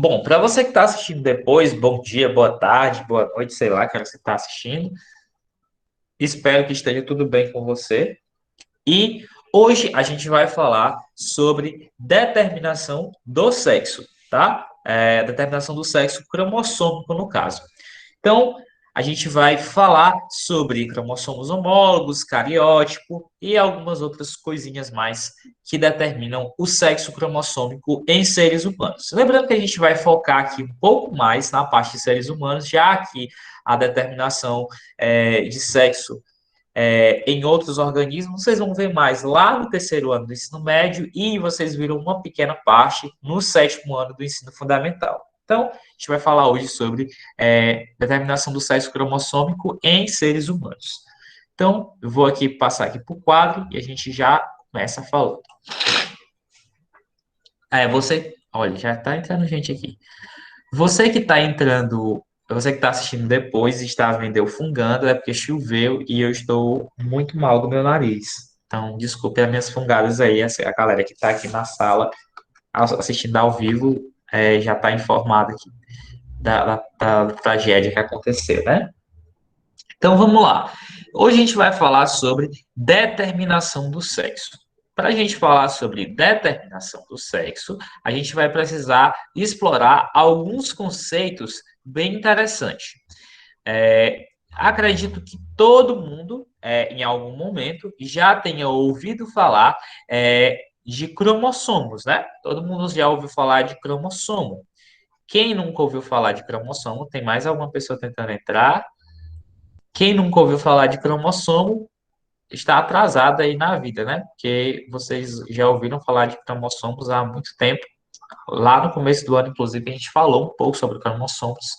Bom, para você que está assistindo depois, bom dia, boa tarde, boa noite, sei lá, que hora você está assistindo. Espero que esteja tudo bem com você. E hoje a gente vai falar sobre determinação do sexo, tá? Determinação do sexo cromossômico, no caso. Então, a gente vai falar sobre cromossomos homólogos, cariótipo e algumas outras coisinhas mais que determinam o sexo cromossômico em seres humanos. Lembrando que a gente vai focar aqui um pouco mais na parte de seres humanos, já que a determinação de sexo em outros organismos, vocês vão ver mais lá no terceiro ano do ensino médio e vocês viram uma pequena parte no sétimo ano do ensino fundamental. Então, a gente vai falar hoje sobre determinação do sexo cromossômico em seres humanos. Então, eu vou aqui passar aqui para o quadro e a gente já começa falando. Olha, já está entrando gente aqui. Você que está entrando, você que está assistindo depois e está vendo eu fungando, é porque choveu e eu estou muito mal do meu nariz. Então, desculpe as minhas fungadas aí, a galera que está aqui na sala assistindo ao vivo já está informada aqui da tragédia que aconteceu, né? Então, vamos lá. Hoje a gente vai falar sobre determinação do sexo. Para a gente falar sobre determinação do sexo, a gente vai precisar explorar alguns conceitos bem interessantes. Acredito que todo mundo, em algum momento, já tenha ouvido falar de cromossomos, né? Todo mundo já ouviu falar de cromossomo. Quem nunca ouviu falar de cromossomo? Tem mais alguma pessoa tentando entrar? Quem nunca ouviu falar de cromossomo está atrasado aí na vida, né? Porque vocês já ouviram falar de cromossomos há muito tempo. Lá no começo do ano, inclusive, a gente falou um pouco sobre cromossomos.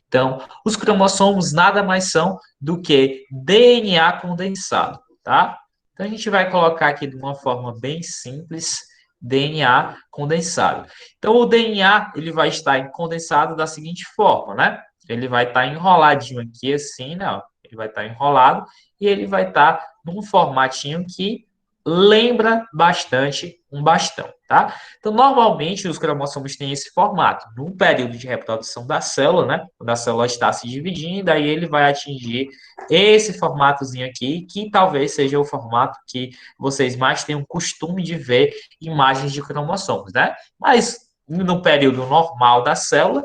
Então, os cromossomos nada mais são do que DNA condensado, tá? Então, a gente vai colocar aqui de uma forma bem simples, DNA condensado. Então, o DNA, ele vai estar condensado da seguinte forma, né? Ele vai estar enroladinho aqui assim, né? Ele vai estar enrolado e ele vai estar num formatinho que lembra bastante um bastão, tá? Então, normalmente, os cromossomos têm esse formato. No período de reprodução da célula, né? Quando a célula está se dividindo, aí ele vai atingir esse formatozinho aqui, que talvez seja o formato que vocês mais tenham costume de ver imagens de cromossomos, né? Mas no período normal da célula,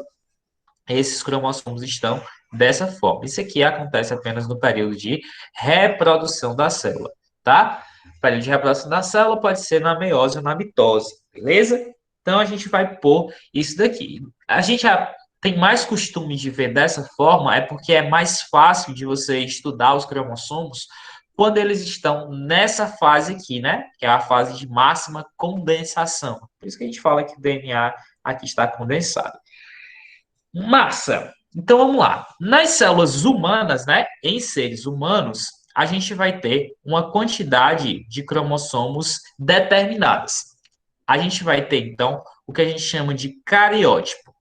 esses cromossomos estão dessa forma. Isso aqui acontece apenas no período de reprodução da célula, tá? O período de reprodução da célula pode ser na meiose ou na mitose, beleza? Então a gente vai pôr isso daqui. A gente já tem mais costume de ver dessa forma, é porque é mais fácil de você estudar os cromossomos quando eles estão nessa fase aqui, né? Que é a fase de máxima condensação. Por isso que a gente fala que o DNA aqui está condensado. Massa! Então vamos lá. Nas células humanas, né, em seres humanos, a gente vai ter uma quantidade de cromossomos determinadas. A gente vai ter, então, o que a gente chama de cariótipo.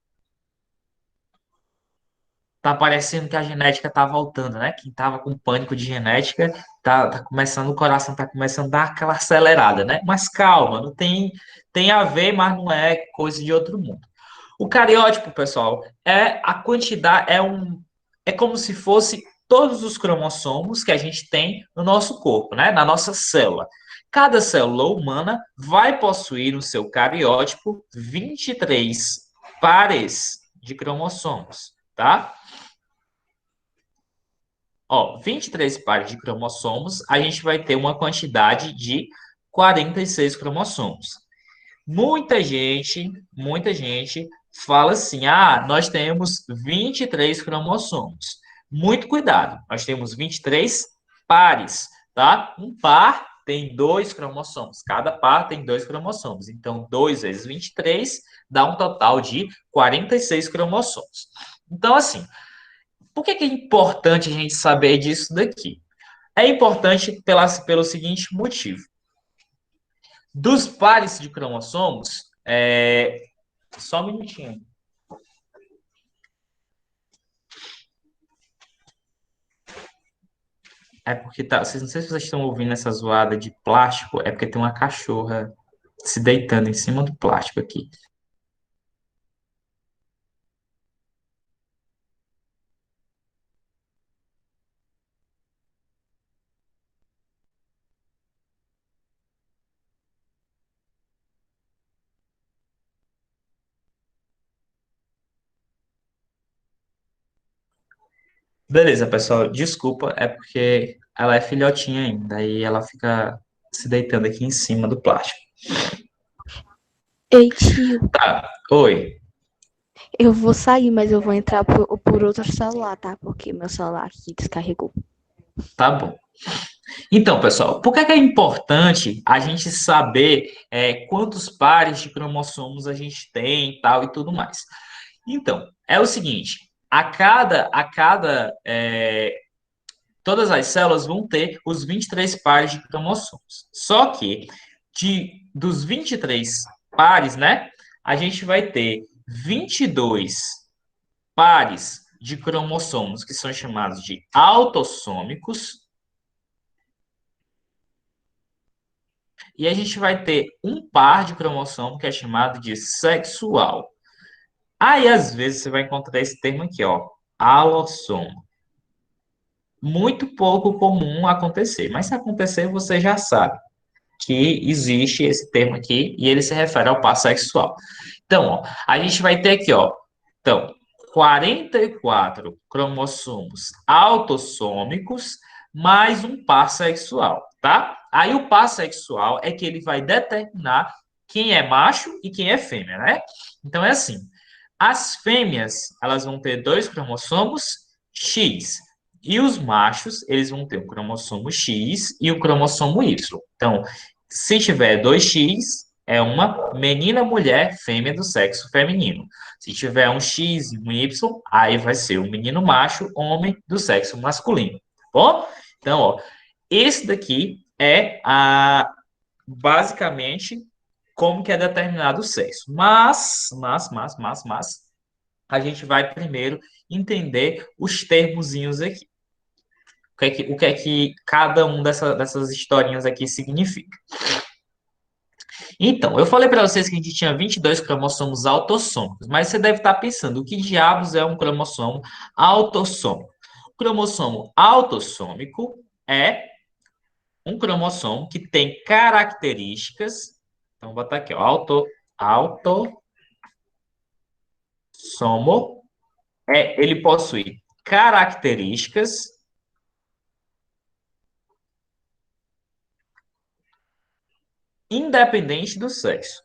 Tá parecendo que a genética tá voltando, né? Quem tava com pânico de genética tá começando, o coração tá começando a dar aquela acelerada, né? Mas calma, não tem a ver, mas não é coisa de outro mundo. O cariótipo, pessoal, é a quantidade, é como se fosse todos os cromossomos que a gente tem no nosso corpo, né? Na nossa célula. Cada célula humana vai possuir no seu cariótipo 23 pares de cromossomos, tá? Ó, 23 pares de cromossomos, a gente vai ter uma quantidade de 46 cromossomos. Muita gente fala assim: ah, nós temos 23 cromossomos. Muito cuidado, nós temos 23 pares, tá? Um par tem dois cromossomos, cada par tem dois cromossomos. Então, 2 vezes 23 dá um total de 46 cromossomos. Então, assim, por que é importante a gente saber disso daqui? É importante pelo seguinte motivo. Dos pares de cromossomos, só um minutinho. É porque tá. Vocês, não sei se vocês estão ouvindo essa zoada de plástico, é porque tem uma cachorra se deitando em cima do plástico aqui. Beleza, pessoal. Desculpa, é porque ela é filhotinha ainda e ela fica se deitando aqui em cima do plástico. Ei, tio, Tá. Oi. eu vou sair, mas eu vou entrar por outro celular, tá? Porque meu celular aqui descarregou. Tá bom. Então, pessoal, por que é importante a gente saber quantos pares de cromossomos a gente tem e tal e tudo mais? Então, é o seguinte, todas as células vão ter os 23 pares de cromossomos. Só que dos 23 pares, né, a gente vai ter 22 pares de cromossomos que são chamados de autossômicos. E a gente vai ter um par de cromossomo que é chamado de sexual. Aí, às vezes, você vai encontrar esse termo aqui, ó, alossomo. Muito pouco comum acontecer, mas se acontecer, você já sabe que existe esse termo aqui e ele se refere ao par sexual. Então, ó, a gente vai ter aqui, ó, então, 44 cromossomos autossômicos mais um par sexual, tá? Aí o par sexual é que ele vai determinar quem é macho e quem é fêmea, né? Então é assim, as fêmeas, elas vão ter dois cromossomos X, e os machos, eles vão ter o cromossomo X e o cromossomo Y. Então, se tiver 2X, é uma menina, mulher, fêmea do sexo feminino. Se tiver um X e um Y, aí vai ser um menino macho, homem do sexo masculino. Tá bom? Então, ó, esse daqui é basicamente como que é determinado o sexo. Mas, a gente vai primeiro entender os termozinhos aqui. O que é que cada um dessas historinhas aqui significa. Então, eu falei para vocês que a gente tinha 22 cromossomos autossômicos, mas você deve estar pensando, o que diabos é um cromossomo autossômico? O cromossomo autossômico é um cromossomo que tem características, então vou botar aqui, ó, autossomo, ele possui características independente do sexo.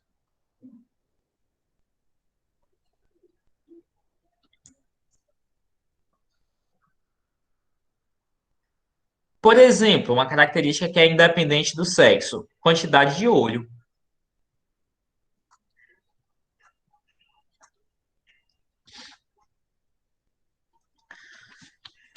Por exemplo, uma característica que é independente do sexo, quantidade de olho.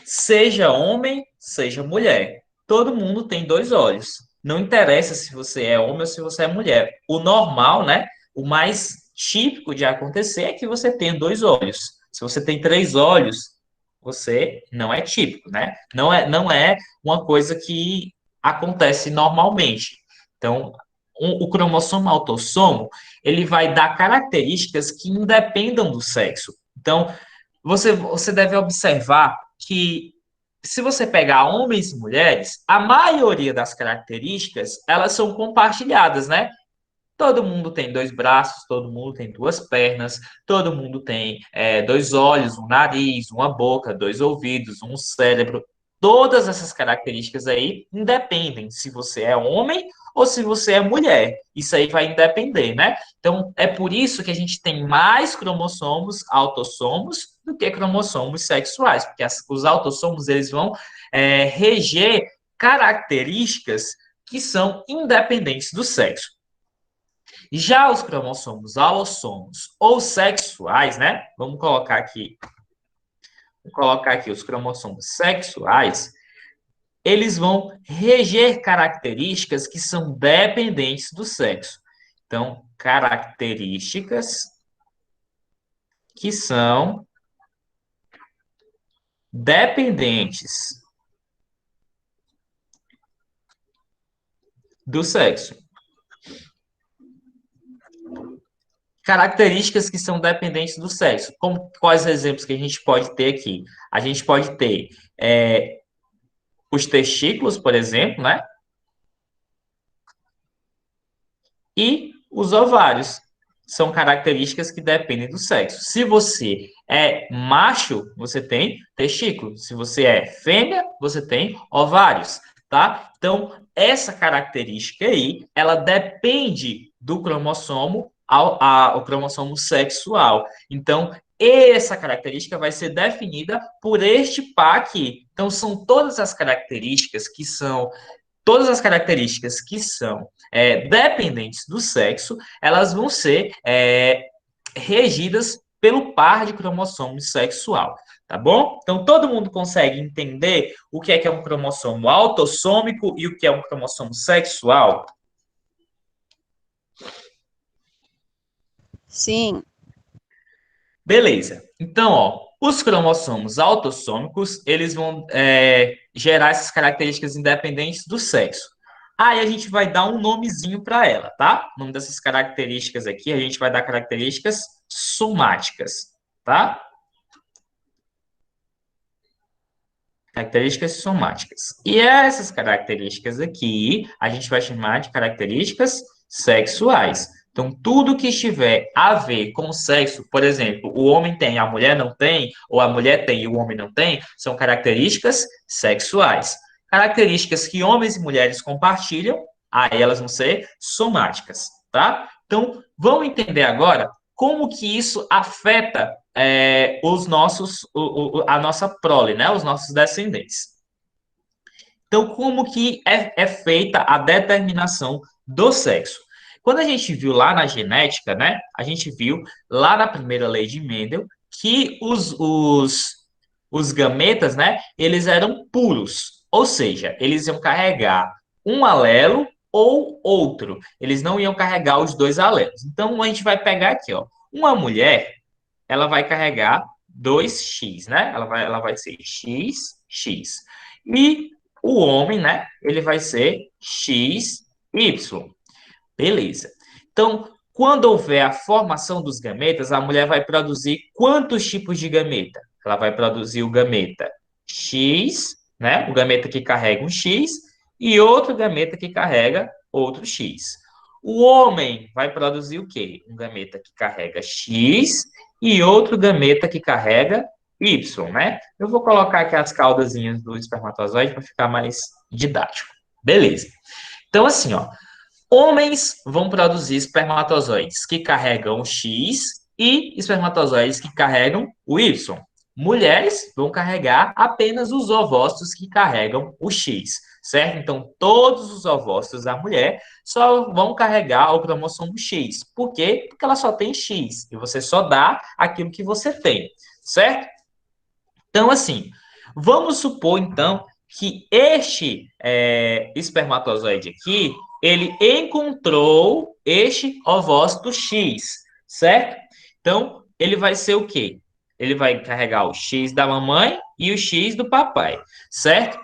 Seja homem, seja mulher. Todo mundo tem dois olhos. Não interessa se você é homem ou se você é mulher. O normal, né? O mais típico de acontecer é que você tenha dois olhos. Se você tem três olhos, você não é típico, né? Não é uma coisa que acontece normalmente. Então, o cromossomo autossomo, ele vai dar características que independam do sexo. Então, você deve observar que se você pegar homens e mulheres, a maioria das características, elas são compartilhadas, né? Todo mundo tem dois braços, todo mundo tem duas pernas, todo mundo tem dois olhos, um nariz, uma boca, dois ouvidos, um cérebro. Todas essas características aí independem se você é homem ou se você é mulher. Isso aí vai independer, né? Então, é por isso que a gente tem mais cromossomos autossomos do que cromossomos sexuais, porque os autossomos eles vão reger características que são independentes do sexo. Já os cromossomos alossomos ou sexuais, né? Vamos colocar aqui os cromossomos sexuais, eles vão reger características que são dependentes do sexo. Então, características que são dependentes do sexo. Características que são dependentes do sexo. Como, quais exemplos que a gente pode ter aqui? A gente pode ter os testículos, por exemplo, né? E os ovários. são características que dependem do sexo. Se você é macho, você tem testículo. Se você é fêmea, você tem ovários, tá? Então, essa característica aí, ela depende do cromossomo ao cromossomo sexual. Então, essa característica vai ser definida por este par aqui. Então, são todas as características que são dependentes do sexo, elas vão ser regidas pelo par de cromossomos sexual, tá bom? Então, todo mundo consegue entender o que é um cromossomo autossômico e o que é um cromossomo sexual? Sim. Beleza. Então, ó, os cromossomos autossômicos, eles vão gerar essas características independentes do sexo. Aí a gente vai dar um nomezinho para ela, tá? O nome dessas características aqui, a gente vai dar características somáticas, tá? Características somáticas. E essas características aqui, a gente vai chamar de características sexuais. Então, tudo que estiver a ver com o sexo, por exemplo, o homem tem, a mulher não tem, ou a mulher tem e o homem não tem, são características sexuais. Características que homens e mulheres compartilham, aí elas vão ser somáticas, tá? Então, vamos entender agora como que isso afeta a nossa prole, né? Os nossos descendentes. Então, como que é feita a determinação do sexo? Quando a gente viu lá na genética, né? A gente viu lá na primeira lei de Mendel que os gametas, né? Eles eram puros, ou seja, eles iam carregar um alelo ou outro. Eles não iam carregar os dois alelos. Então, a gente vai pegar aqui, ó. Uma mulher, ela vai carregar 2x, né? Ela vai ser x, x. E o homem, né? Ele vai ser x, y. Beleza. Então, quando houver a formação dos gametas, a mulher vai produzir quantos tipos de gameta? Ela vai produzir o gameta X, né? O gameta que carrega um X, e outro gameta que carrega outro X. O homem vai produzir o quê? Um gameta que carrega X e outro gameta que carrega Y, né? Eu vou colocar aqui as caudazinhas do espermatozoide para ficar mais didático. Beleza. Então, assim, ó, homens vão produzir espermatozoides que carregam o X e espermatozoides que carregam o Y. Mulheres vão carregar apenas os ovócitos que carregam o X, certo? Então, todos os ovócitos da mulher só vão carregar o cromossomo X. Por quê? Porque ela só tem X e você só dá aquilo que você tem, certo? Então, assim, vamos supor, então, que este espermatozoide aqui, ele encontrou este ovócito X, certo? Então, ele vai ser o quê? Ele vai carregar o X da mamãe e o X do papai, certo?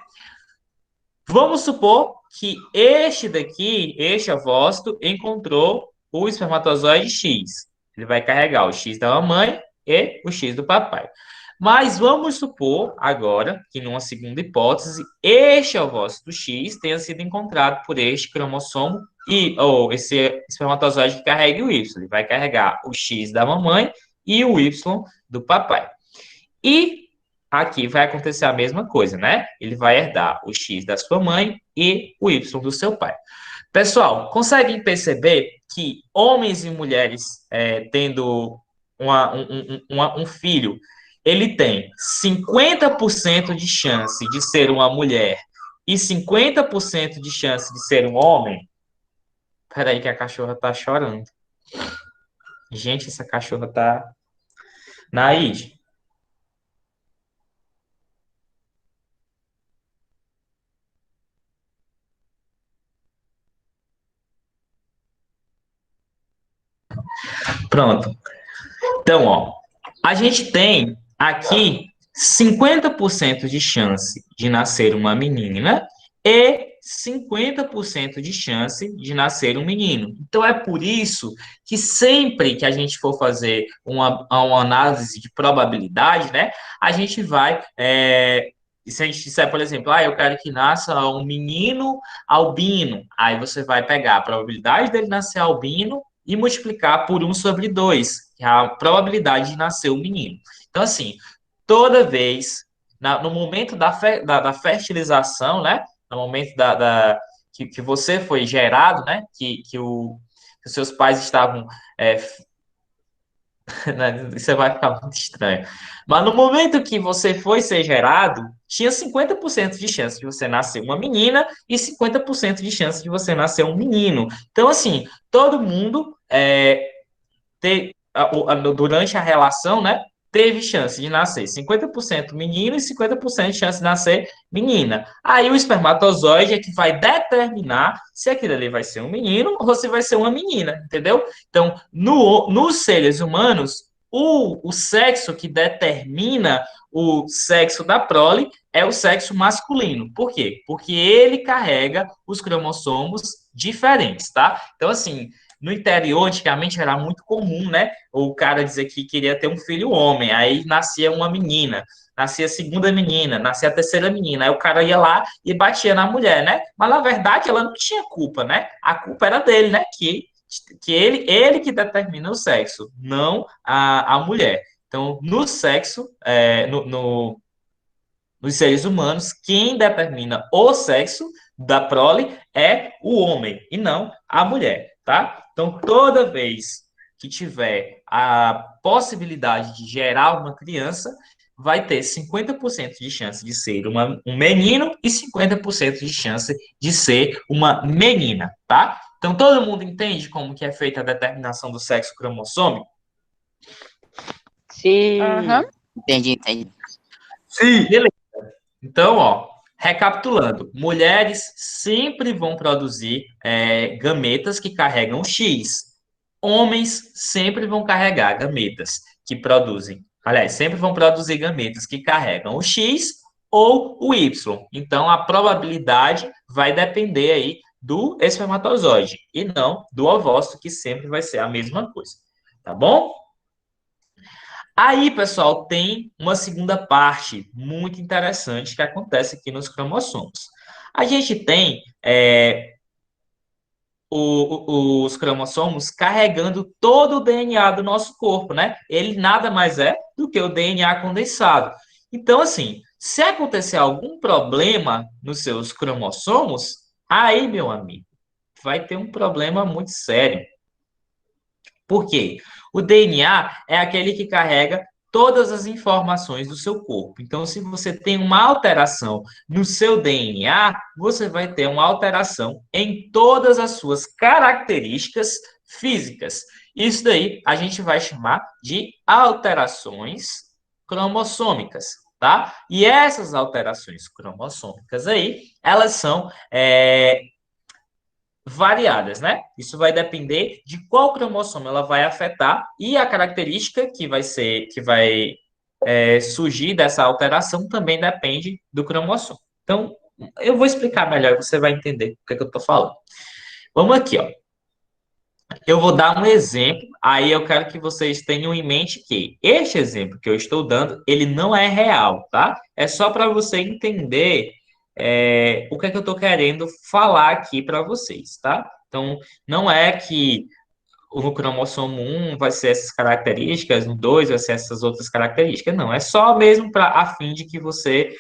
Vamos supor que este daqui, este ovócito, encontrou o espermatozoide X. Ele vai carregar o X da mamãe e o X do papai. Mas vamos supor agora que, numa segunda hipótese, este ovócito X tenha sido encontrado por este cromossomo ou esse espermatozoide que carrega o Y. Ele vai carregar o X da mamãe e o Y do papai. E aqui vai acontecer a mesma coisa, né? Ele vai herdar o X da sua mãe e o Y do seu pai. Pessoal, conseguem perceber que homens e mulheres tendo um filho, ele tem 50% de chance de ser uma mulher e 50% de chance de ser um homem? Peraí que a cachorra tá chorando. Gente, essa cachorra tá... Naide, pronto. Então, ó, a gente tem aqui 50% de chance de nascer uma menina e 50% de chance de nascer um menino. Então, é por isso que sempre que a gente for fazer uma análise de probabilidade, né, a gente vai. Se a gente disser, por exemplo, eu quero que nasça um menino albino, aí você vai pegar a probabilidade dele nascer albino e multiplicar por 1/2, que é a probabilidade de nascer o menino. Então, assim, toda vez, no momento da fertilização, né? No momento que você foi gerado, né? Que os seus pais estavam é, né, isso vai ficar muito estranho. Mas no momento que você foi ser gerado, tinha 50% de chance de você nascer uma menina e 50% de chance de você nascer um menino. Então, assim, todo mundo durante a relação, né, teve chance de nascer 50% menino e 50% de chance de nascer menina. Aí o espermatozoide é que vai determinar se aquilo ali vai ser um menino ou se vai ser uma menina, entendeu? Então, nos seres humanos, o sexo que determina o sexo da prole é o sexo masculino. Por quê? Porque ele carrega os cromossomos diferentes, tá? Então, assim, no interior, antigamente era muito comum, né? O cara dizer que queria ter um filho homem, aí nascia uma menina, nascia a segunda menina, nascia a terceira menina, aí o cara ia lá e batia na mulher, né? Mas na verdade ela não tinha culpa, né? A culpa era dele, né? Que ele que determina o sexo, não a mulher. Então, no sexo, nos seres humanos, quem determina o sexo da prole é o homem e não a mulher, tá? Então, toda vez que tiver a possibilidade de gerar uma criança, vai ter 50% de chance de ser um menino e 50% de chance de ser uma menina, tá? Então, todo mundo entende como que é feita a determinação do sexo cromossômico? Sim. Aham. Entendi, entendi. Sim. Então, ó, recapitulando, mulheres sempre vão produzir gametas que carregam X. Homens sempre vão carregar gametas que produzem, aliás, sempre vão produzir gametas que carregam o X ou o Y. Então, a probabilidade vai depender aí do espermatozoide e não do ovócito, que sempre vai ser a mesma coisa. Tá bom? Aí, pessoal, tem uma segunda parte muito interessante que acontece aqui nos cromossomos. A gente tem os cromossomos carregando todo o DNA do nosso corpo, né? Ele nada mais é do que o DNA condensado. Então, assim, se acontecer algum problema nos seus cromossomos, aí, meu amigo, vai ter um problema muito sério. Por quê? O DNA é aquele que carrega todas as informações do seu corpo. Então, se você tem uma alteração no seu DNA, você vai ter uma alteração em todas as suas características físicas. Isso daí a gente vai chamar de alterações cromossômicas, tá? E essas alterações cromossômicas aí, elas são variadas, né? Isso vai depender de qual cromossomo ela vai afetar e a característica que vai surgir dessa alteração também depende do cromossomo. Então, eu vou explicar melhor, você vai entender o que eu estou falando. Vamos aqui, ó. Eu vou dar um exemplo, aí eu quero que vocês tenham em mente que este exemplo que eu estou dando, ele não é real, tá? É só para você entender o que é que eu estou querendo falar aqui para vocês, tá? Então, não é que no cromossomo 1 vai ser essas características, no 2 vai ser essas outras características, não. É só mesmo para a fim de que você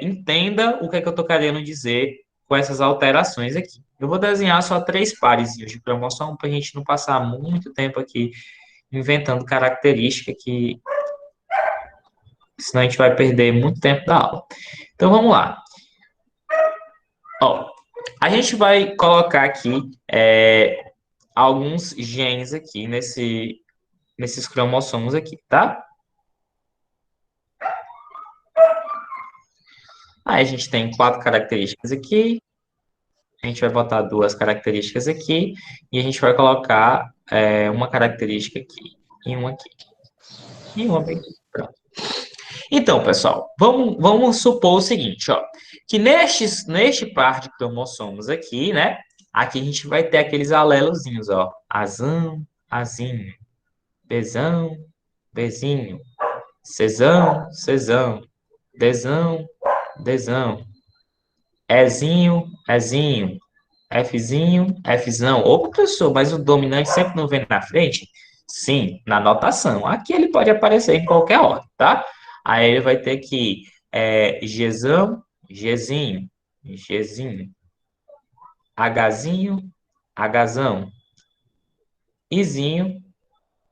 entenda o que é que eu estou querendo dizer com essas alterações aqui. Eu vou desenhar só 3 pares de cromossomo para a gente não passar muito tempo aqui inventando característica que senão a gente vai perder muito tempo da aula. Então vamos lá. Ó, a gente vai colocar aqui alguns genes aqui nesses cromossomos aqui, tá? Aí a gente tem 4 características aqui. A gente vai botar 2 características aqui. E a gente vai colocar uma característica aqui e uma aqui. E uma aqui. Pronto. Então, pessoal, vamos supor o seguinte, ó. Que neste par de cromossomos aqui, né? Aqui a gente vai ter aqueles alelozinhos, ó. Azão, azinho. Bzão, bezinho. Czão, czão. Dzão, Dzão. Ezinho, Ezinho. Fzinho, Fzão. Ô, professor, mas o dominante sempre não vem na frente? Sim, na notação. Aqui ele pode aparecer em qualquer ordem, tá? Aí ele vai ter que Gzão, Gzinho, Gzinho, Hzinho, Hzão, Izinho,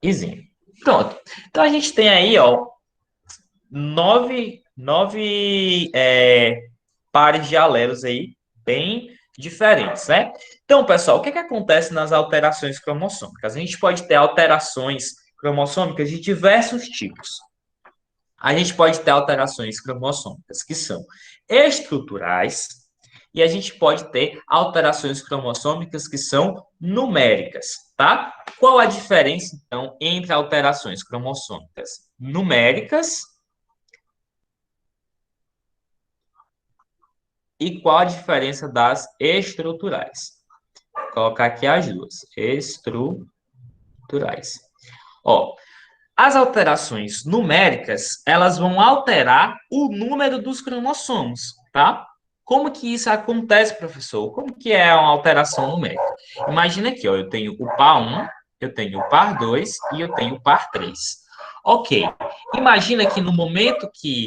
Izinho. Pronto. Então a gente tem aí, ó, nove pares de alelos aí, bem diferentes, né? Então, pessoal, o que acontece nas alterações cromossômicas? A gente pode ter alterações cromossômicas de diversos tipos. A gente pode ter alterações cromossômicas que são estruturais e a gente pode ter alterações cromossômicas que são numéricas, tá? Qual a diferença, então, entre alterações cromossômicas numéricas e qual a diferença das estruturais? Vou colocar aqui as duas. Estruturais. Ó, as alterações numéricas, elas vão alterar o número dos cromossomos, tá? Como que isso acontece, professor? Como que é uma alteração numérica? Imagina aqui, ó, eu tenho o par 1, eu tenho o par 2 e eu tenho o par 3. Ok. Imagina que no momento que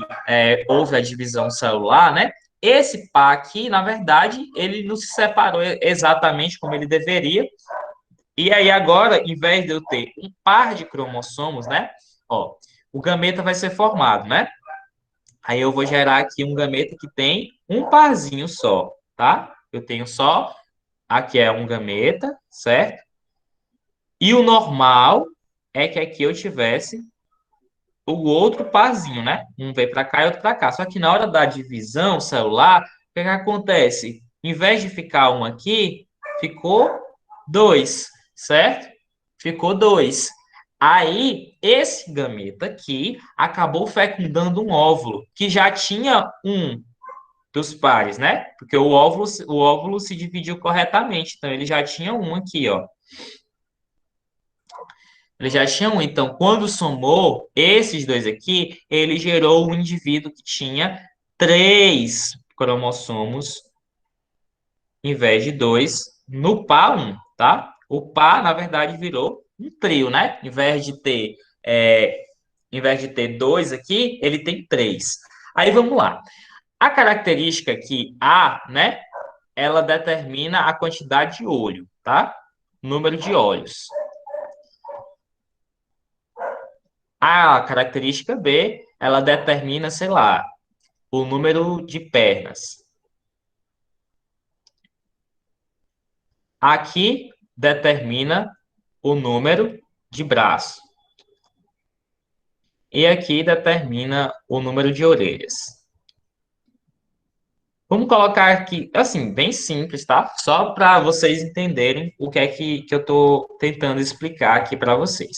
houve a divisão celular, né? Esse par aqui, na verdade, ele não se separou exatamente como ele deveria, e aí agora, em vez de eu ter um par de cromossomos, né? Ó, o gameta vai ser formado, né? Aí eu vou gerar aqui um gameta que tem um parzinho só, tá? Eu tenho só, aqui é um gameta, certo? E o normal é que aqui eu tivesse o outro parzinho, né? Um veio para cá e outro para cá. Só que na hora da divisão celular, o que que acontece? Em vez de ficar um aqui, ficou dois, certo? Ficou dois. Aí, esse gameta aqui acabou fecundando um óvulo, que já tinha um dos pares, né? Porque o óvulo se dividiu corretamente. Então, ele já tinha um aqui, ó. Ele já tinha um. Então, quando somou esses dois aqui, ele gerou um indivíduo que tinha três cromossomos em vez de dois no par um, tá? O par, na verdade, virou um trio, né? Em vez de ter dois aqui, ele tem três. Aí vamos lá. A característica aqui A, né? Ela determina a quantidade de olho, tá? Número de olhos. A característica B, ela determina, sei lá, o número de pernas. Aqui determina o número de braço. E aqui determina o número de orelhas. Vamos colocar aqui, assim, bem simples, tá? Só para vocês entenderem o que é que eu estou tentando explicar aqui para vocês.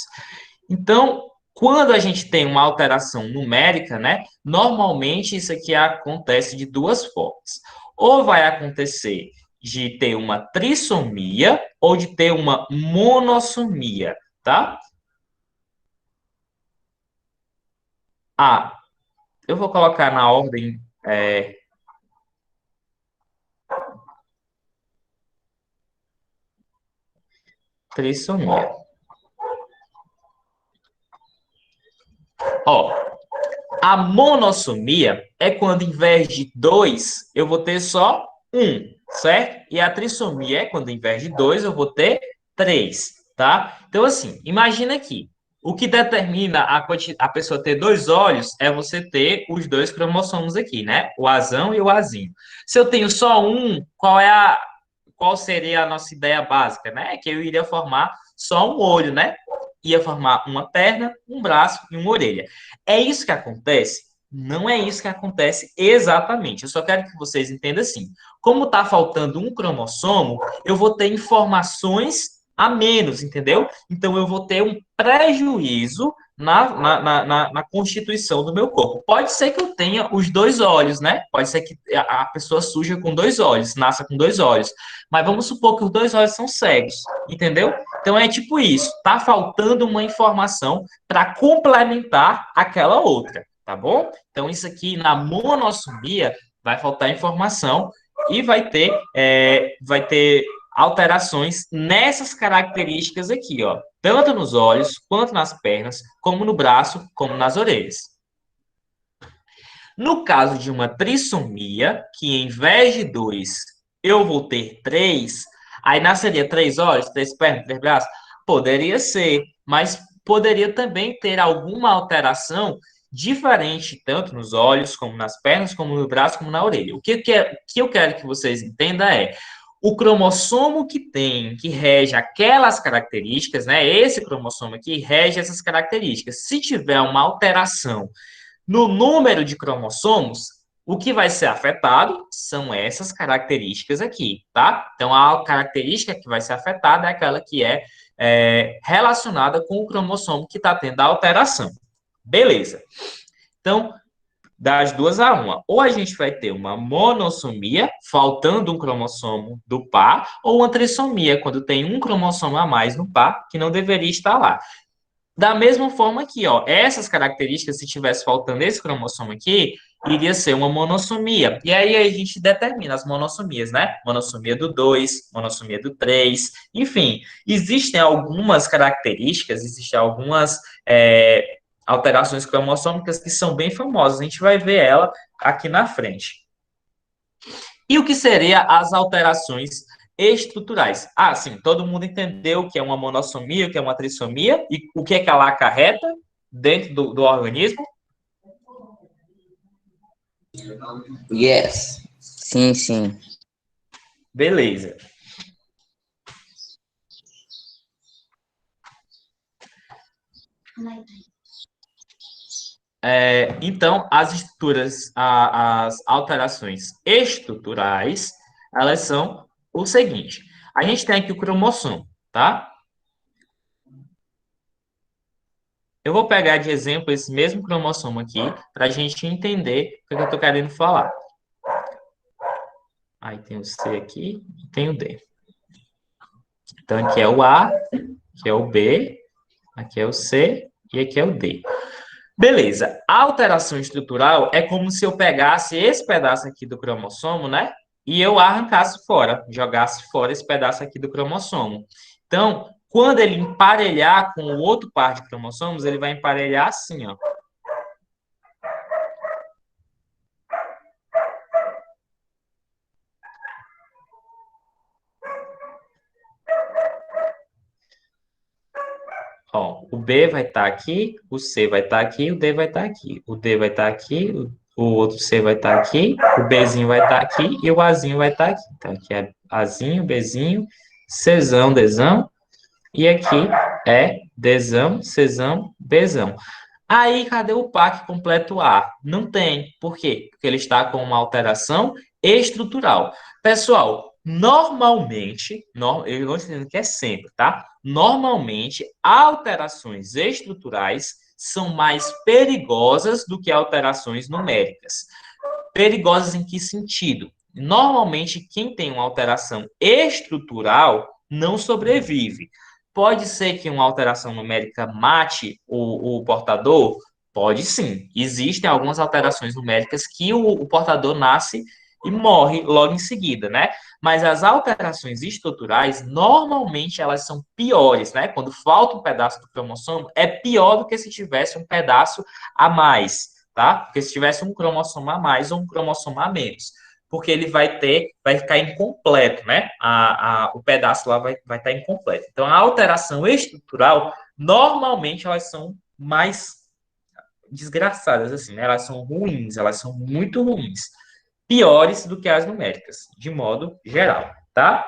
Então, quando a gente tem uma alteração numérica, né? Normalmente isso aqui acontece de duas formas. Ou vai acontecer de ter uma trissomia ou de ter uma monossomia, tá? Ah, eu vou colocar na ordem trissomia. Ó, a monossomia é quando, em vez de dois, eu vou ter só um, certo? E a trissomia é quando, em vez de dois, eu vou ter três, tá? Então, assim, imagina aqui. O que determina a pessoa ter dois olhos é você ter os dois cromossomos aqui, né? O azão e o azinho. Se eu tenho só um, qual seria a nossa ideia básica, né? Que eu iria formar só um olho, né? Ia formar uma perna, um braço e uma orelha. É isso que acontece? Não é isso que acontece exatamente. Eu só quero que vocês entendam assim. Como está faltando um cromossomo, eu vou ter informações a menos, entendeu? Então eu vou ter um prejuízo na constituição do meu corpo. Pode ser que eu tenha os dois olhos, né? Pode ser que a pessoa surja com dois olhos, nasça com dois olhos. Mas vamos supor que os dois olhos são cegos, entendeu? Então é tipo isso, tá faltando uma informação para complementar aquela outra, tá bom? Então isso aqui na monossomia vai faltar informação e vai ter alterações nessas características aqui, ó, tanto nos olhos, quanto nas pernas, como no braço, como nas orelhas. No caso de uma trissomia, que em vez de 2 eu vou ter 3, aí nasceria 3 olhos, 3 pernas, 3 braços? Poderia ser, mas poderia também ter alguma alteração diferente, tanto nos olhos, como nas pernas, como no braço, como na orelha. O que eu quero que vocês entendam é o cromossomo que rege aquelas características, né? Esse cromossomo aqui rege essas características. Se tiver uma alteração no número de cromossomos, o que vai ser afetado são essas características aqui, tá? Então, a característica que vai ser afetada é aquela que é relacionada com o cromossomo que está tendo a alteração. Beleza. Então, das duas a uma. Ou a gente vai ter uma monossomia, faltando um cromossomo do par, ou uma trissomia, quando tem um cromossomo a mais no par, que não deveria estar lá. Da mesma forma aqui, ó, essas características, se tivesse faltando esse cromossomo aqui, iria ser uma monossomia. E aí a gente determina as monossomias, né? Monossomia do 2, monossomia do 3, enfim. Existem algumas características, existem algumas alterações cromossômicas que são bem famosas. A gente vai ver ela aqui na frente. E o que seria as alterações estruturais? Ah, sim, todo mundo entendeu o que é uma monossomia, o que é uma trissomia e o que é que ela acarreta dentro do organismo? Yes. Sim, sim. Beleza. Então, as estruturas, as alterações estruturais, elas são o seguinte. A gente tem aqui o cromossomo, tá? Eu vou pegar de exemplo esse mesmo cromossomo aqui para a gente entender o que eu estou querendo falar. Aí tem o C aqui e tem o D. Então, aqui é o A, aqui é o B, aqui é o C e aqui é o D. Beleza. A alteração estrutural é como se eu pegasse esse pedaço aqui do cromossomo, né? E eu arrancasse fora, jogasse fora esse pedaço aqui do cromossomo. Então, quando ele emparelhar com o outro par de cromossomos, ele vai emparelhar assim, ó. Ó, o B vai estar aqui, o C vai estar aqui, o D vai estar aqui. O D vai estar aqui, o outro C vai estar aqui, o Bzinho vai estar aqui e o Azinho vai estar aqui. Então, aqui é Azinho, Bzinho, Czão, Dzão. E aqui é Dzão, Czão, Bzão. Aí, cadê o par que completa o A? Não tem. Por quê? Porque ele está com uma alteração estrutural. Pessoal, normalmente, eu não estou dizendo que é sempre, tá? Normalmente, alterações estruturais são mais perigosas do que alterações numéricas. Perigosas em que sentido? Normalmente, quem tem uma alteração estrutural não sobrevive. Pode ser que uma alteração numérica mate o portador? Pode sim. Existem algumas alterações numéricas que o portador nasce e morre logo em seguida, né? Mas as alterações estruturais, normalmente, elas são piores, né? Quando falta um pedaço do cromossomo, é pior do que se tivesse um pedaço a mais, tá? Porque se tivesse um cromossomo a mais ou um cromossomo a menos. Porque ele vai ficar incompleto, né? O pedaço lá vai estar incompleto. Então, a alteração estrutural, normalmente, elas são mais desgraçadas, assim, né? Elas são ruins, elas são muito ruins. Piores do que as numéricas, de modo geral, tá?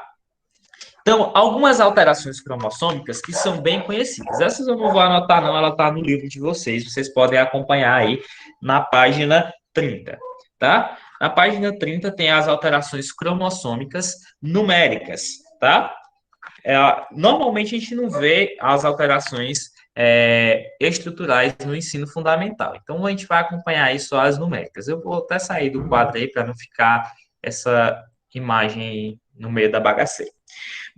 Então, algumas alterações cromossômicas que são bem conhecidas. Essas eu não vou anotar, não, ela está no livro de vocês. Vocês podem acompanhar aí na página 30, tá? Na página 30 tem as alterações cromossômicas numéricas, tá? Normalmente a gente não vê as alterações estruturais no ensino fundamental. Então, a gente vai acompanhar aí só as numéricas. Eu vou até sair do quadro aí para não ficar essa imagem no meio da bagaceira.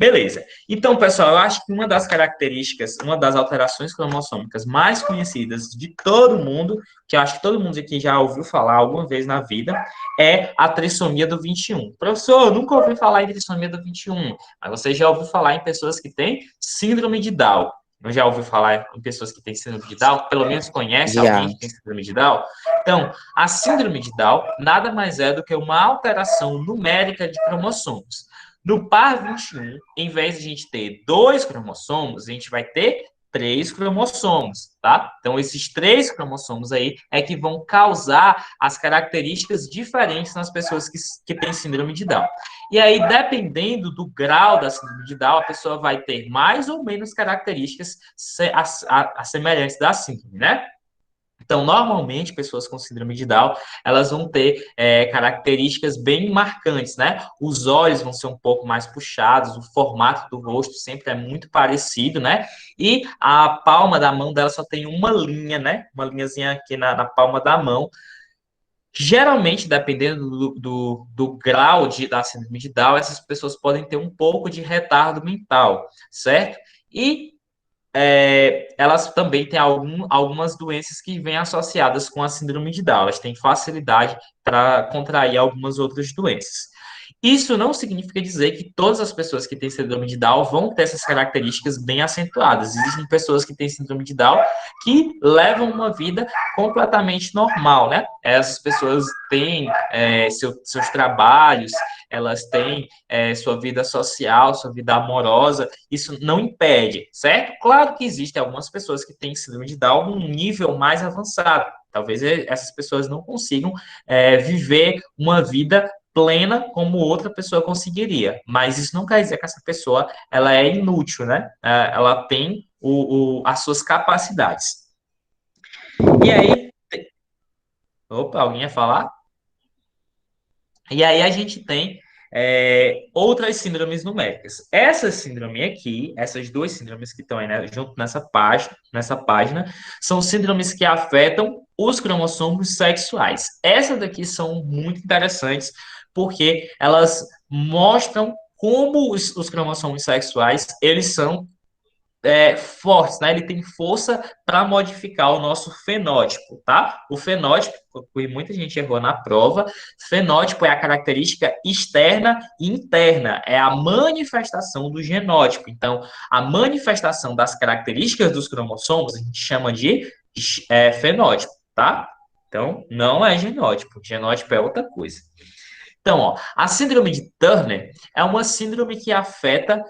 Beleza. Então, pessoal, eu acho que uma das características, uma das alterações cromossômicas mais conhecidas de todo mundo, que eu acho que todo mundo aqui já ouviu falar alguma vez na vida, é a trissomia do 21. Professor, eu nunca ouvi falar em trissomia do 21, mas você já ouviu falar em pessoas que têm síndrome de Down. Não já ouviu falar em pessoas que têm síndrome de Down? Pelo menos conhece alguém Já. que tem síndrome de Down? Então, a síndrome de Down nada mais é do que uma alteração numérica de cromossomos. No par 21, em vez de a gente ter 2 cromossomos, a gente vai ter 3 cromossomos, tá? Então, esses 3 cromossomos aí é que vão causar as características diferentes nas pessoas que têm síndrome de Down. E aí, dependendo do grau da síndrome de Down, a pessoa vai ter mais ou menos características semelhantes da síndrome, né? Então, normalmente, pessoas com síndrome de Down, elas vão ter características bem marcantes, né? Os olhos vão ser um pouco mais puxados, o formato do rosto sempre é muito parecido, né? E a palma da mão dela só tem uma linha, né? Uma linhazinha aqui na palma da mão. Geralmente, dependendo do grau da síndrome de Down, essas pessoas podem ter um pouco de retardo mental, certo? E elas também têm algumas doenças que vêm associadas com a síndrome de Down. Elas têm facilidade para contrair algumas outras doenças. Isso não significa dizer que todas as pessoas que têm síndrome de Down vão ter essas características bem acentuadas. Existem pessoas que têm síndrome de Down que levam uma vida completamente normal, né? Essas pessoas têm seus trabalhos, elas têm sua vida social, sua vida amorosa, isso não impede, certo? Claro que existem algumas pessoas que têm síndrome de Down num nível mais avançado. Talvez essas pessoas não consigam viver uma vida plena como outra pessoa conseguiria. Mas isso não quer dizer que essa pessoa ela é inútil, né? Ela tem as suas capacidades. E aí... Opa, alguém ia falar? E aí a gente tem outras síndromes numéricas. Essa síndrome aqui, essas duas síndromes que estão aí, né, junto nessa página, são síndromes que afetam os cromossomos sexuais. Essas daqui são muito interessantes porque elas mostram como os cromossomos sexuais eles são fortes, né? Ele tem força para modificar o nosso fenótipo, tá? O fenótipo, que muita gente errou na prova, fenótipo é a característica externa e interna, é a manifestação do genótipo. Então, a manifestação das características dos cromossomos a gente chama de fenótipo, tá? Então, não é genótipo. Genótipo é outra coisa. Então, ó, a síndrome de Turner é uma síndrome que afeta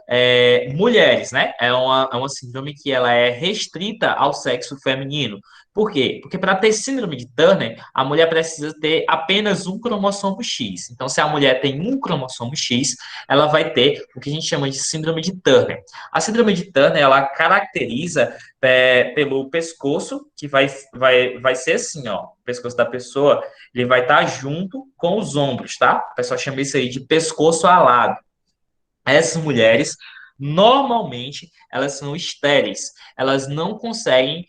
mulheres, né? É uma síndrome que ela é restrita ao sexo feminino. Por quê? Porque para ter síndrome de Turner, a mulher precisa ter apenas um cromossomo X. Então, se a mulher tem um cromossomo X, ela vai ter o que a gente chama de síndrome de Turner. A síndrome de Turner, ela caracteriza pelo pescoço, que vai ser assim, ó, o pescoço da pessoa ele vai estar junto com os ombros, tá? O pessoal chama isso aí de pescoço alado. Essas mulheres, normalmente, elas são estéreis. Elas não conseguem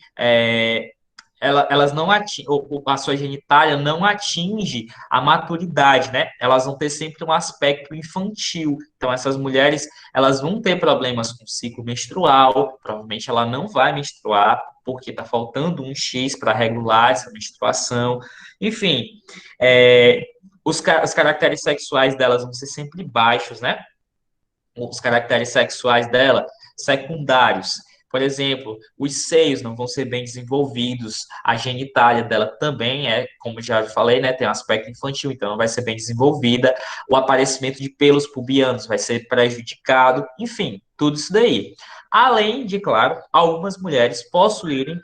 elas não atingem, a sua genitália não atinge a maturidade, né? Elas vão ter sempre um aspecto infantil. Então, essas mulheres, elas vão ter problemas com o ciclo menstrual, provavelmente ela não vai menstruar, porque está faltando um X para regular essa menstruação. Enfim, os caracteres sexuais delas vão ser sempre baixos, né? Os caracteres sexuais dela secundários. Por exemplo, os seios não vão ser bem desenvolvidos, a genitália dela também como já falei, né, tem um aspecto infantil, então não vai ser bem desenvolvida, o aparecimento de pelos pubianos vai ser prejudicado, enfim, tudo isso daí. Além de, claro, algumas mulheres possuírem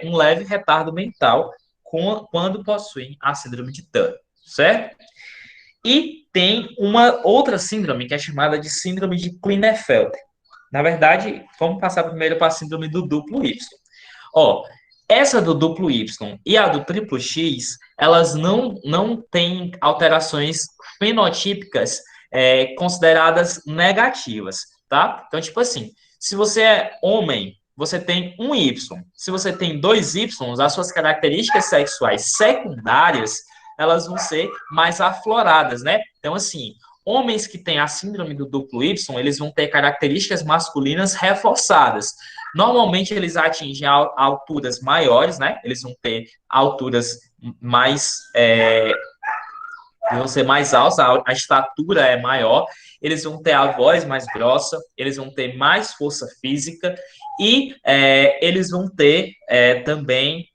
um leve retardo mental quando possuem a síndrome de Turner, certo? E tem uma outra síndrome que é chamada de síndrome de Klinefelter. Na verdade, vamos passar primeiro para a síndrome do duplo Y. Ó, essa do duplo Y e a do triplo X, elas não têm alterações fenotípicas consideradas negativas, tá? Então, tipo assim, se você é homem, você tem um Y. Se você tem dois Y, as suas características sexuais secundárias elas vão ser mais afloradas, né? Então, assim, Homens que têm a síndrome do duplo Y, eles vão ter características masculinas reforçadas. Normalmente, eles atingem alturas maiores, né? Eles vão ter alturas mais vão ser mais altos, a estatura é maior, eles vão ter a voz mais grossa, eles vão ter mais força física e eles vão ter também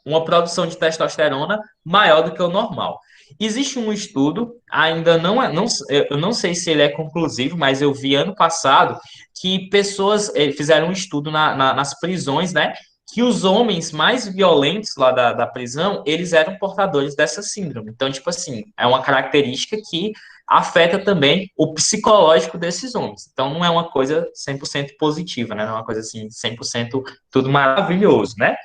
uma produção de testosterona maior do que o normal. Existe um estudo, ainda não é, não, eu não sei se ele é conclusivo, mas eu vi ano passado que pessoas fizeram um estudo nas prisões, né? Que os homens mais violentos lá da prisão, eles eram portadores dessa síndrome. Então, tipo assim, é uma característica que afeta também o psicológico desses homens. Então, não é uma coisa 100% positiva, né? Não é uma coisa assim, 100% tudo maravilhoso, né?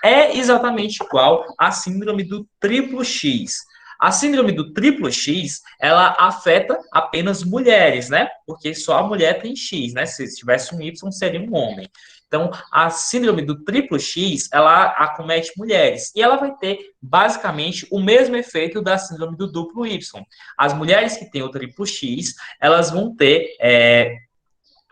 É exatamente igual à síndrome do triplo X. A síndrome do triplo X, ela afeta apenas mulheres, né? Porque só a mulher tem X, né? Se tivesse um Y, seria um homem. Então, a síndrome do triplo X, ela acomete mulheres. E ela vai ter, basicamente, o mesmo efeito da síndrome do duplo Y. As mulheres que têm o triplo X, elas vão ter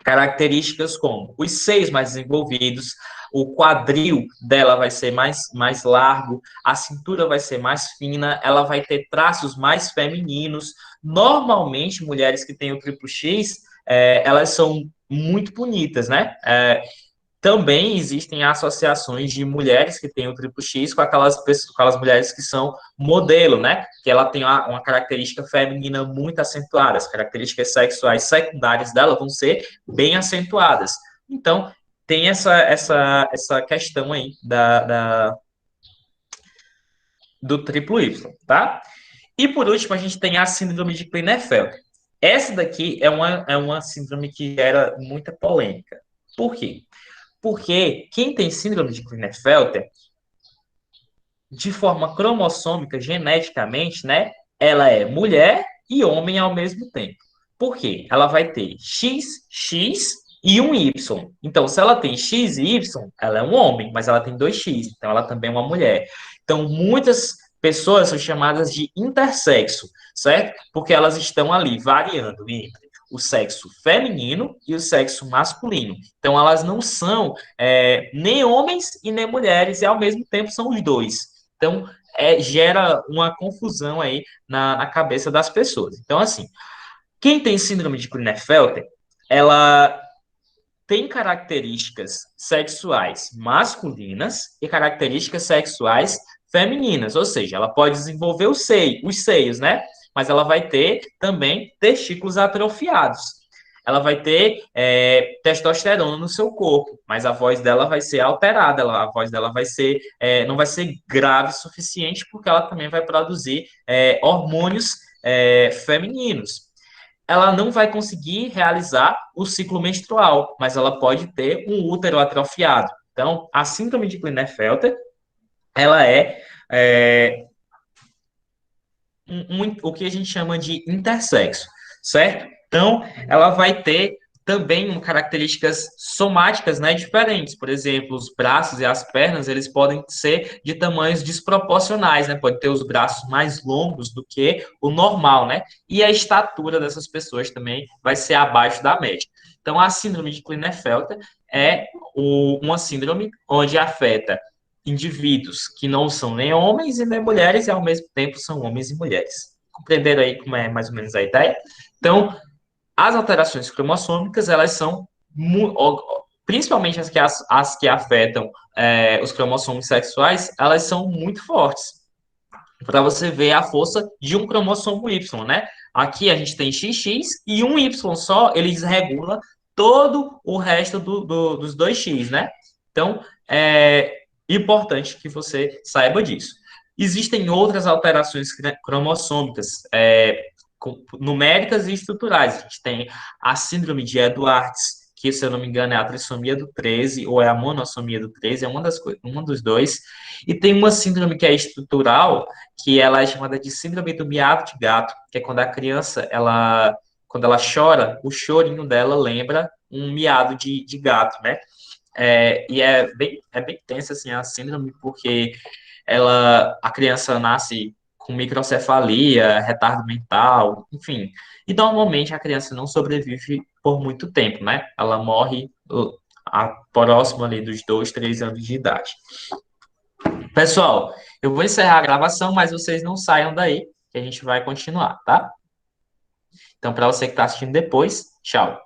características como os seios mais desenvolvidos, o quadril dela vai ser mais largo, a cintura vai ser mais fina, ela vai ter traços mais femininos. Normalmente, mulheres que têm o triplo X, elas são muito bonitas, né? Também existem associações de mulheres que têm o triplo X com aquelas mulheres que são modelo, né? Que ela tem uma característica feminina muito acentuada. As características sexuais secundárias dela vão ser bem acentuadas. Então, tem essa questão aí do triplo Y, tá? E por último, a gente tem a síndrome de Klinefelter. Essa daqui é uma síndrome que gera muita polêmica. Por quê? Porque quem tem síndrome de Klinefelter, de forma cromossômica, geneticamente, né, ela é mulher e homem ao mesmo tempo. Por quê? Ela vai ter X, X e um Y. Então, se ela tem X e Y, ela é um homem, mas ela tem dois X, então ela também é uma mulher. Então, muitas pessoas são chamadas de intersexo, certo? Porque elas estão ali variando entre o sexo feminino e o sexo masculino. Então, elas não são nem homens e nem mulheres, e ao mesmo tempo são os dois. Então, gera uma confusão aí na cabeça das pessoas. Então, assim, quem tem síndrome de Klinefelter, ela tem características sexuais masculinas e características sexuais femininas, ou seja, ela pode desenvolver os seios, né? Mas ela vai ter também testículos atrofiados. Ela vai ter testosterona no seu corpo, mas a voz dela vai ser alterada, a voz dela vai ser, não vai ser grave o suficiente, porque ela também vai produzir hormônios femininos. Ela não vai conseguir realizar o ciclo menstrual, mas ela pode ter um útero atrofiado. Então, a síndrome de Klinefelter, ela é o que a gente chama de intersexo, certo? Então, ela vai ter também características somáticas, né, diferentes. Por exemplo, os braços e as pernas, eles podem ser de tamanhos desproporcionais, né? Pode ter os braços mais longos do que o normal, né? E a estatura dessas pessoas também vai ser abaixo da média. Então, a síndrome de Klinefelter é uma síndrome onde afeta indivíduos que não são nem homens e nem mulheres e ao mesmo tempo são homens e mulheres. Compreenderam aí como é mais ou menos a ideia? Então, as alterações cromossômicas, elas são, principalmente as que afetam os cromossomos sexuais, elas são muito fortes. Para você ver a força de um cromossomo Y, né? Aqui a gente tem XX e um Y só, eles regulam todo o resto dos dois X, né? Então, é importante que você saiba disso. Existem outras alterações cromossômicas, numéricas e estruturais. A gente tem a síndrome de Edwards, que, se eu não me engano, é a trissomia do 13, ou é a monossomia do 13, é uma dos dois. E tem uma síndrome que é estrutural, que ela é chamada de síndrome do miado de gato, que é quando a criança, quando ela chora, o chorinho dela lembra um miado de gato, né? E é bem tensa, assim, a síndrome, porque a criança nasce com microcefalia, retardo mental, enfim. E normalmente a criança não sobrevive por muito tempo, né? Ela morre próximo ali dos 2, 3 anos de idade. Pessoal, eu vou encerrar a gravação, mas vocês não saiam daí, que a gente vai continuar, tá? Então, para você que está assistindo depois, tchau.